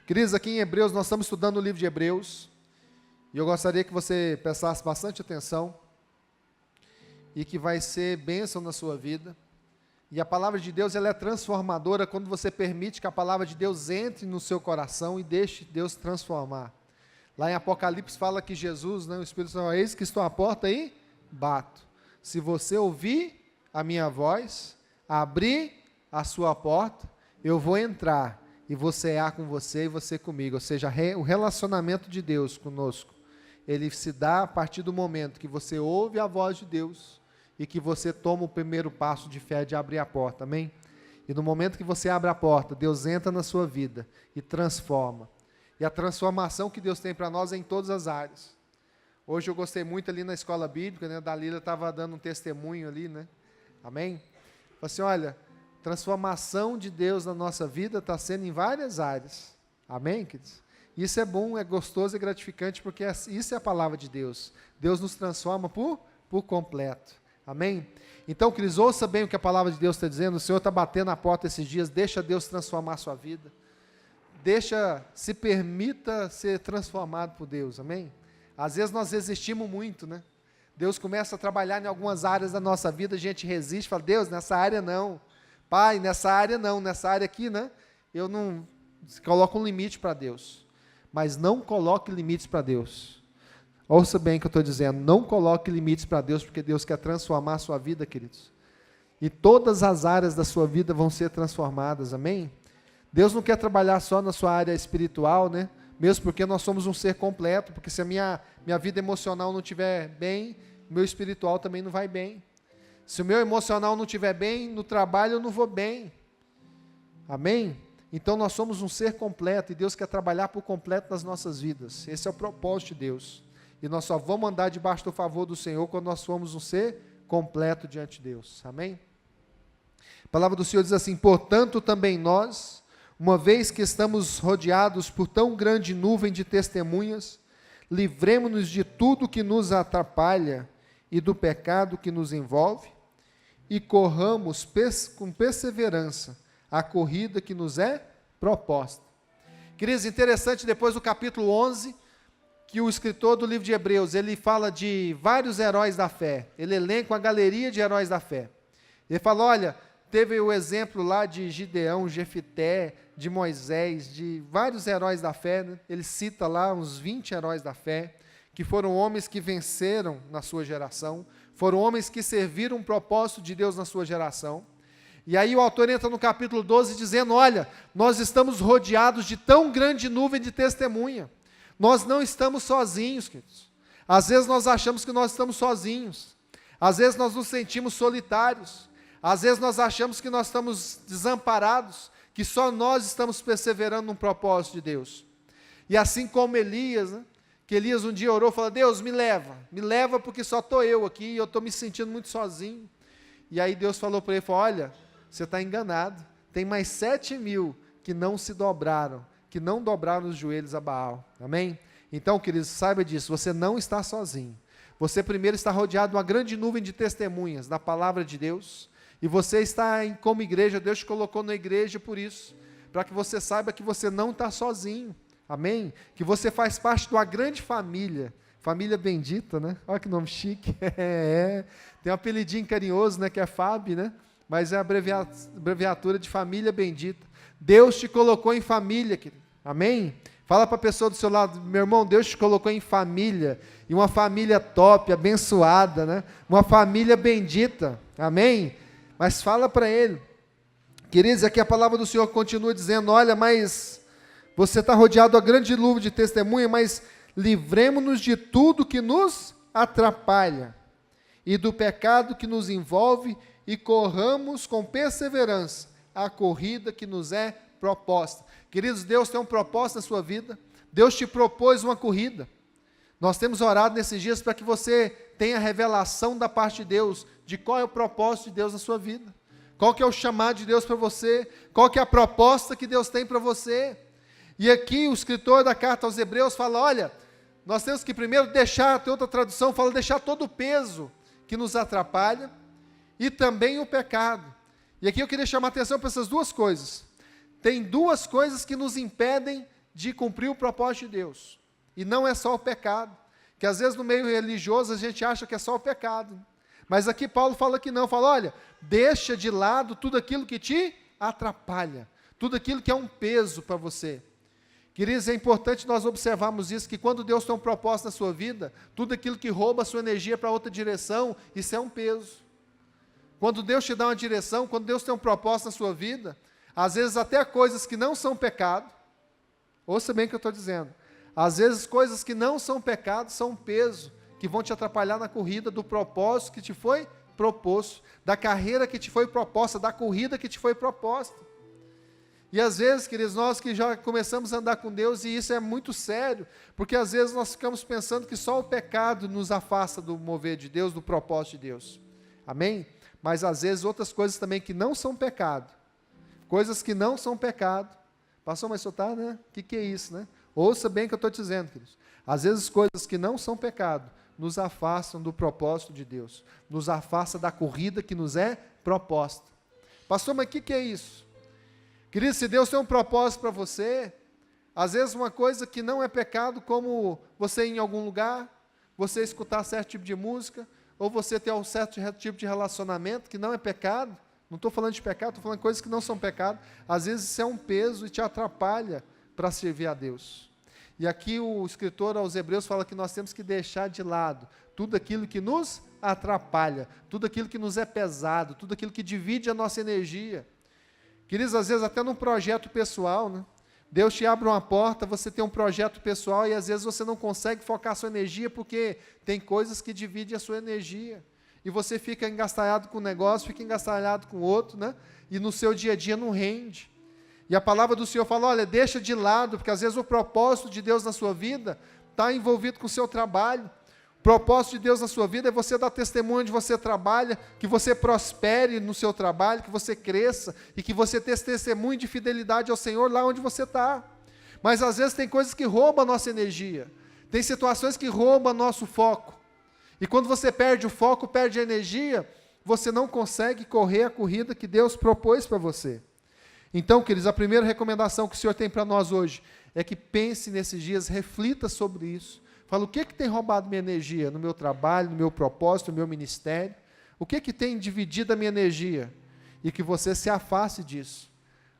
Queridos, aqui em Hebreus, nós estamos estudando o livro de Hebreus, e eu gostaria que você prestasse bastante atenção, e que vai ser bênção na sua vida. E a palavra de Deus, ela é transformadora quando você permite que a palavra de Deus entre no seu coração e deixe Deus transformar. Lá em Apocalipse fala que Jesus, o Espírito Santo, eis que estou à porta e bato. Se você ouvir a minha voz, abrir a sua porta, eu vou entrar e vou cear com você e você comigo. Ou seja, o relacionamento de Deus conosco, ele se dá a partir do momento que você ouve a voz de Deus e que você toma o primeiro passo de fé de abrir a porta, amém? E no momento que você abre a porta, Deus entra na sua vida e transforma. E a transformação que Deus tem para nós é em todas as áreas. Hoje eu gostei muito ali na escola bíblica, a Dalila estava dando um testemunho ali, amém? Falei assim, olha, transformação de Deus na nossa vida está sendo em várias áreas, amém, queridos? Isso é bom, é gostoso e gratificante, porque isso é a palavra de Deus. Deus nos transforma por completo. Amém? Então, queridos, ouça bem o que a palavra de Deus está dizendo. O Senhor está batendo a porta esses dias. Deixa Deus transformar a sua vida. Se permita ser transformado por Deus. Amém? Às vezes nós resistimos muito, Deus começa a trabalhar em algumas áreas da nossa vida, a gente resiste, fala, Deus, nessa área não. Pai, nessa área não. Nessa área aqui, eu não coloco um limite para Deus. Mas não coloque limites para Deus. Ouça bem o que eu estou dizendo, não coloque limites para Deus, porque Deus quer transformar a sua vida, queridos. E todas as áreas da sua vida vão ser transformadas, amém? Deus não quer trabalhar só na sua área espiritual, mesmo porque nós somos um ser completo, porque se a minha vida emocional não estiver bem, o meu espiritual também não vai bem. Se o meu emocional não estiver bem, no trabalho eu não vou bem. Amém? Então nós somos um ser completo, e Deus quer trabalhar por completo nas nossas vidas. Esse é o propósito de Deus. E nós só vamos andar debaixo do favor do Senhor quando nós formos um ser completo diante de Deus. Amém? A palavra do Senhor diz assim, portanto também nós, uma vez que estamos rodeados por tão grande nuvem de testemunhas, livremo-nos de tudo que nos atrapalha e do pecado que nos envolve, e corramos com perseverança a corrida que nos é proposta. Queridos, interessante, depois do capítulo 11, que o escritor do livro de Hebreus, ele fala de vários heróis da fé, ele elenca uma galeria de heróis da fé. Ele fala, olha, teve o exemplo lá de Gideão, Jefité, de Moisés, de vários heróis da fé, ele cita lá uns 20 heróis da fé, que foram homens que venceram na sua geração, foram homens que serviram um propósito de Deus na sua geração. E aí o autor entra no capítulo 12 dizendo, olha, nós estamos rodeados de tão grande nuvem de testemunha. Nós não estamos sozinhos, queridos. Às vezes nós achamos que nós estamos sozinhos. Às vezes nós nos sentimos solitários. Às vezes nós achamos que nós estamos desamparados, que só nós estamos perseverando num propósito de Deus. E assim como Elias, que Elias um dia orou e falou, Deus, me leva porque só estou eu aqui e eu estou me sentindo muito sozinho. E aí Deus falou para ele, olha, você está enganado, tem mais 7.000 que não se dobraram, que não dobraram os joelhos a Baal, amém? Então, queridos, saiba disso, você não está sozinho, você primeiro está rodeado de uma grande nuvem de testemunhas da palavra de Deus, e você está como igreja, Deus te colocou na igreja por isso, para que você saiba que você não está sozinho, amém? Que você faz parte de uma grande família bendita, olha que nome chique, tem um apelidinho carinhoso, que é Fábio, mas é a abreviatura de família bendita. Deus te colocou em família, querido. Amém? Fala para a pessoa do seu lado, meu irmão, Deus te colocou em família, e uma família top, abençoada, uma família bendita, amém? Mas fala para ele, queridos, aqui a palavra do Senhor continua dizendo, olha, mas você está rodeado a grande nuvem de testemunha, mas livremo-nos de tudo que nos atrapalha, e do pecado que nos envolve, e corramos com perseverança a corrida que nos é proposta. Queridos, Deus tem um propósito na sua vida, Deus te propôs uma corrida. Nós temos orado nesses dias para que você tenha revelação da parte de Deus, de qual é o propósito de Deus na sua vida, qual que é o chamado de Deus para você, qual que é a proposta que Deus tem para você. E aqui o escritor da carta aos Hebreus fala, olha, nós temos que primeiro deixar, tem outra tradução, fala deixar todo o peso que nos atrapalha, e também o pecado. E aqui eu queria chamar a atenção para essas duas coisas. Tem duas coisas que nos impedem de cumprir o propósito de Deus. E não é só o pecado, que às vezes no meio religioso a gente acha que é só o pecado. Mas aqui Paulo fala que não, fala, olha, deixa de lado tudo aquilo que te atrapalha, tudo aquilo que é um peso para você. Queridos, é importante nós observarmos isso, que quando Deus tem um propósito na sua vida, tudo aquilo que rouba a sua energia para outra direção, isso é um peso. Quando Deus te dá uma direção, quando Deus tem um propósito na sua vida, às vezes até coisas que não são pecado, ouça bem o que eu estou dizendo, às vezes coisas que não são pecado, são um peso, que vão te atrapalhar na corrida do propósito que te foi proposto, da carreira que te foi proposta, da corrida que te foi proposta. E às vezes, queridos, nós que já começamos a andar com Deus, e isso é muito sério, porque às vezes nós ficamos pensando que só o pecado nos afasta do mover de Deus, do propósito de Deus. Amém? Mas às vezes outras coisas também que não são pecado, coisas que não são pecado, passou, mas só tá, né? O que é isso, né? Ouça bem o que eu estou dizendo, queridos. Às vezes coisas que não são pecado, nos afastam do propósito de Deus, nos afasta da corrida que nos é proposta. Pastor, mas o que é isso? Querido, se Deus tem um propósito para você, às vezes uma coisa que não é pecado, como você ir em algum lugar, você escutar certo tipo de música, ou você ter um certo tipo de relacionamento, que não é pecado, não estou falando de pecado, estou falando de coisas que não são pecado, às vezes isso é um peso e te atrapalha para servir a Deus. E aqui o escritor aos Hebreus fala que nós temos que deixar de lado tudo aquilo que nos atrapalha, tudo aquilo que nos é pesado, tudo aquilo que divide a nossa energia. Queridos, às vezes até num projeto pessoal, né? Deus te abre uma porta, você tem um projeto pessoal e às vezes você não consegue focar a sua energia porque tem coisas que dividem a sua energia. E você fica engastalhado com um negócio, fica engastalhado com outro, né? E no seu dia a dia não rende. E a palavra do Senhor fala, olha, deixa de lado, porque às vezes o propósito de Deus na sua vida está envolvido com o seu trabalho. O propósito de Deus na sua vida é você dar testemunho onde você trabalha, que você prospere no seu trabalho, que você cresça e que você tenha testemunho de fidelidade ao Senhor lá onde você está. Mas às vezes tem coisas que roubam a nossa energia, tem situações que roubam nosso foco. E quando você perde o foco, perde a energia, você não consegue correr a corrida que Deus propôs para você. Então, queridos, a primeira recomendação que o Senhor tem para nós hoje é que pense nesses dias, reflita sobre isso. Fala, o que tem roubado minha energia no meu trabalho, no meu propósito, no meu ministério? O que tem dividido a minha energia? E que você se afaste disso.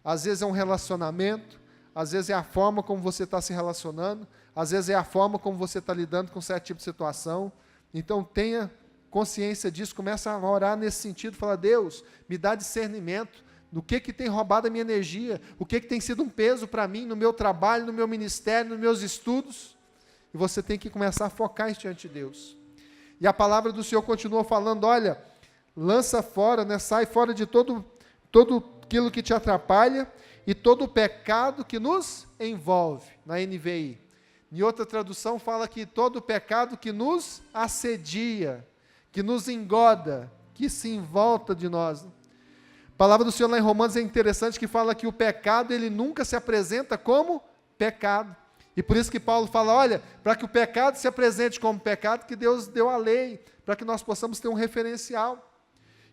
Às vezes é um relacionamento, às vezes é a forma como você está se relacionando, às vezes é a forma como você está lidando com certo tipo de situação. Então tenha consciência disso, começa a orar nesse sentido, fala, Deus, me dá discernimento, no que tem roubado a minha energia, o que tem sido um peso para mim, no meu trabalho, no meu ministério, nos meus estudos, e você tem que começar a focar isso diante de Deus. E a palavra do Senhor continua falando, olha, lança fora, né, sai fora de todo aquilo que te atrapalha, e todo o pecado que nos envolve, na NVI. Em outra tradução fala que todo o pecado que nos assedia, que nos engoda, que se envolta de nós. A palavra do Senhor lá em Romanos é interessante, que fala que o pecado, ele nunca se apresenta como pecado. E por isso que Paulo fala, olha, para que o pecado se apresente como pecado, que Deus deu a lei, para que nós possamos ter um referencial.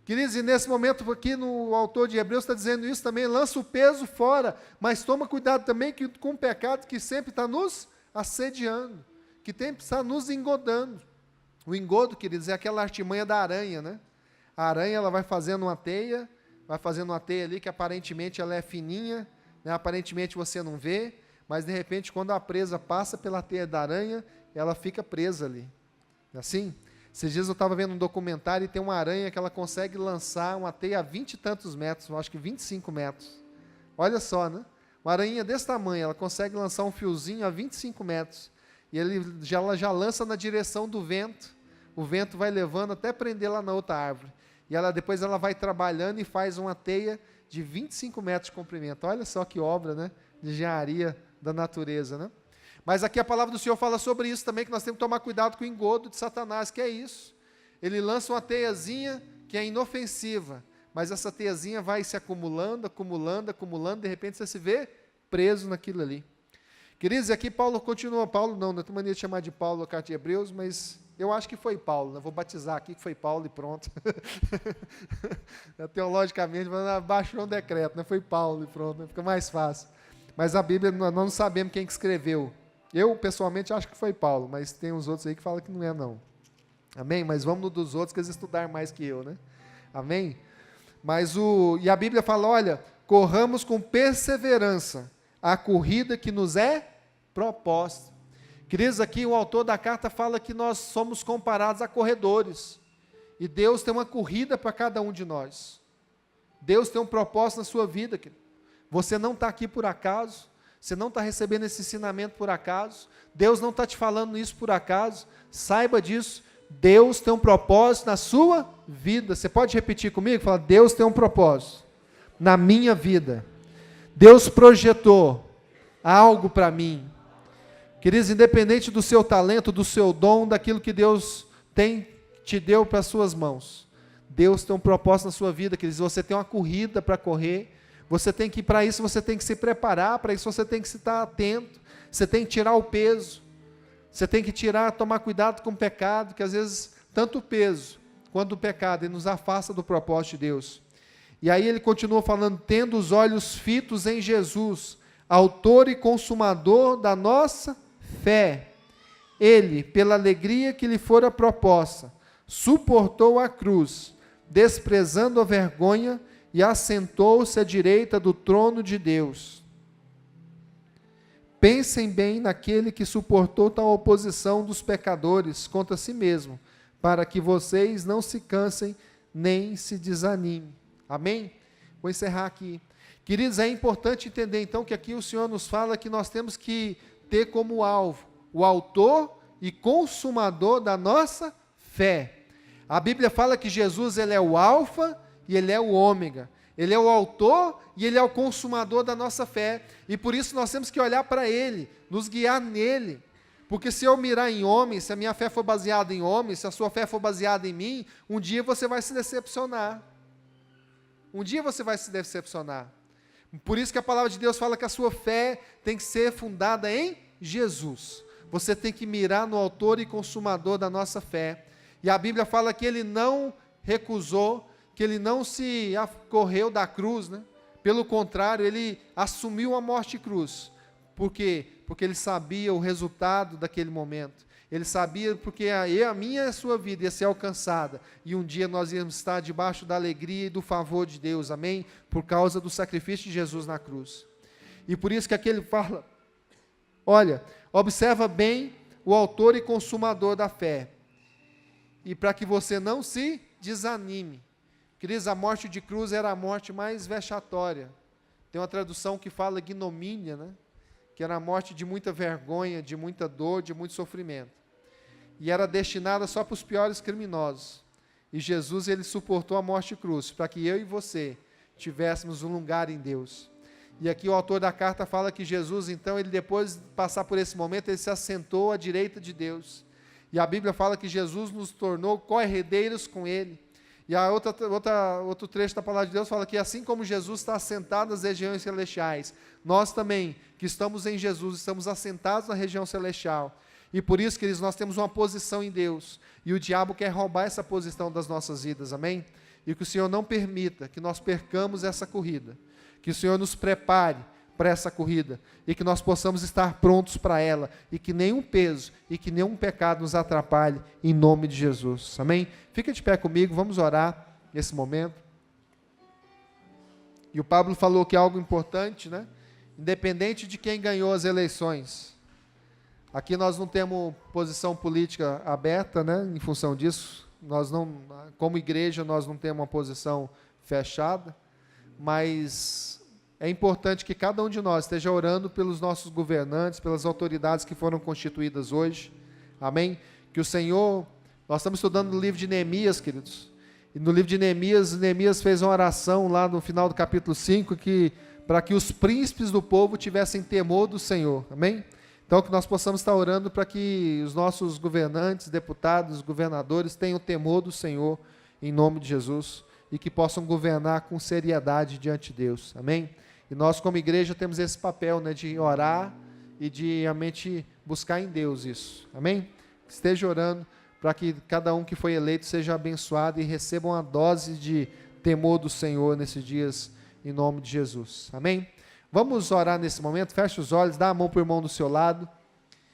Queridos, e nesse momento aqui, o autor de Hebreus está dizendo isso também, lança o peso fora, mas toma cuidado também com o pecado que sempre está nos assediando, que sempre está nos engodando. O engodo, queridos, é aquela artimanha da aranha, né? A aranha, ela vai fazendo uma teia ali que aparentemente ela é fininha, né? Aparentemente você não vê, mas de repente quando a presa passa pela teia da aranha, ela fica presa ali. Assim, esses dias eu estava vendo um documentário e tem uma aranha que ela consegue lançar uma teia a 20 e tantos metros, eu acho que 25 metros. Olha só, né? Uma aranha desse tamanho, ela consegue lançar um fiozinho a 25 metros. E ela já lança na direção do vento. O vento vai levando até prender lá na outra árvore. E depois ela vai trabalhando e faz uma teia de 25 metros de comprimento. Olha só que obra, né, de engenharia da natureza, né? Mas aqui a palavra do Senhor fala sobre isso também, que nós temos que tomar cuidado com o engodo de Satanás, que é isso. Ele lança uma teiazinha que é inofensiva, mas essa teiazinha vai se acumulando, de repente você se vê preso naquilo ali. Queridos, aqui Paulo continua, não tenho mania de chamar de Paulo a carta de Hebreus, mas eu acho que foi Paulo, né? Vou batizar aqui que foi Paulo e pronto. Teologicamente, baixou um decreto, né? Foi Paulo e pronto, né? Fica mais fácil. mas a Bíblia, nós não sabemos quem que escreveu. Eu, pessoalmente, acho que foi Paulo, mas tem uns outros aí que falam que não é, não. Amém? Mas vamos no dos outros, que eles estudaram mais que eu, né? Amém? E a Bíblia fala, olha, corramos com perseverança a corrida que nos é proposta. Queridos, aqui o autor da carta fala que nós somos comparados a corredores. E Deus tem uma corrida para cada um de nós. Deus tem um propósito na sua vida, querido. Você não está aqui por acaso. Você não está recebendo esse ensinamento por acaso. Deus não está te falando isso por acaso. Saiba disso. Deus tem um propósito na sua vida. Você pode repetir comigo? Fala, Deus tem um propósito na minha vida. Deus projetou algo para mim. Queridos, independente do seu talento, do seu dom, daquilo que Deus te deu para as suas mãos. Deus tem um propósito na sua vida, queridos. Você tem uma corrida para correr. Você tem que, para isso, você tem que se preparar. Para isso, você tem que estar atento. Você tem que tirar o peso. Você tem que tomar cuidado com o pecado, que às vezes, tanto o peso quanto o pecado, ele nos afasta do propósito de Deus. E aí ele continua falando, tendo os olhos fitos em Jesus, autor e consumador da nossa fé. Ele, pela alegria que lhe fora proposta, suportou a cruz, desprezando a vergonha, e assentou-se à direita do trono de Deus. Pensem bem naquele que suportou tal oposição dos pecadores contra si mesmo, para que vocês não se cansem nem se desanimem. Amém? Vou encerrar aqui. Queridos, é importante entender então que aqui o Senhor nos fala que nós temos que ter como alvo o autor e consumador da nossa fé. A Bíblia fala que Jesus, ele é o alfa e ele é o ômega. Ele é o autor e ele é o consumador da nossa fé. E por isso nós temos que olhar para ele, nos guiar nele. Porque se eu mirar em homens, se a minha fé for baseada em homens, se a sua fé for baseada em mim, um dia você vai se decepcionar. Um dia você vai se decepcionar. Por isso que a palavra de Deus fala que a sua fé tem que ser fundada em Jesus. Você tem que mirar no autor e consumador da nossa fé. E a Bíblia fala que ele não recusou, que ele não se correu da cruz, né? Pelo contrário, ele assumiu a morte de cruz. Por quê? Porque ele sabia o resultado daquele momento. Ele sabia porque a minha e a sua vida ia ser alcançada. E um dia nós íamos estar debaixo da alegria e do favor de Deus, amém? Por causa do sacrifício de Jesus na cruz. E por isso que aqui ele fala, olha, observa bem o autor e consumador da fé. E para que você não se desanime. Queridos, a morte de cruz era a morte mais vexatória. Tem uma tradução que fala ignomínia, né? Que era a morte de muita vergonha, de muita dor, de muito sofrimento. E era destinada só para os piores criminosos. E Jesus, ele suportou a morte de cruz, para que eu e você tivéssemos um lugar em Deus. E aqui o autor da carta fala que Jesus, então, ele depois de passar por esse momento, ele se assentou à direita de Deus. E a Bíblia fala que Jesus nos tornou co-herdeiros com ele. E a outro trecho da palavra de Deus fala que assim como Jesus está assentado nas regiões celestiais, nós também, que estamos em Jesus, estamos assentados na região celestial. E por isso, queridos, nós temos uma posição em Deus. E o diabo quer roubar essa posição das nossas vidas, amém? E que o Senhor não permita que nós percamos essa corrida. Que o Senhor nos prepare para essa corrida. E que nós possamos estar prontos para ela. E que nenhum peso e que nenhum pecado nos atrapalhe, em nome de Jesus, amém? Fica de pé comigo, vamos orar nesse momento. E o Pablo falou que é algo importante, né? Independente de quem ganhou as eleições. Aqui nós não temos posição política aberta, né? Em função disso, nós não, como igreja, nós não temos uma posição fechada, mas é importante que cada um de nós esteja orando pelos nossos governantes, pelas autoridades que foram constituídas hoje, amém? Que o Senhor, nós estamos estudando o livro de Neemias, queridos, e no livro de Neemias fez uma oração lá no final do capítulo 5, para que os príncipes do povo tivessem temor do Senhor, amém? Então, que nós possamos estar orando para que os nossos governantes, deputados, governadores tenham temor do Senhor, em nome de Jesus, e que possam governar com seriedade diante de Deus, amém? E nós, como igreja, temos esse papel, né, de orar e de realmente buscar em Deus isso, amém? Esteja orando para que cada um que foi eleito seja abençoado e receba uma dose de temor do Senhor nesses dias, em nome de Jesus, amém? Vamos orar nesse momento, feche os olhos, dá a mão para o irmão do seu lado.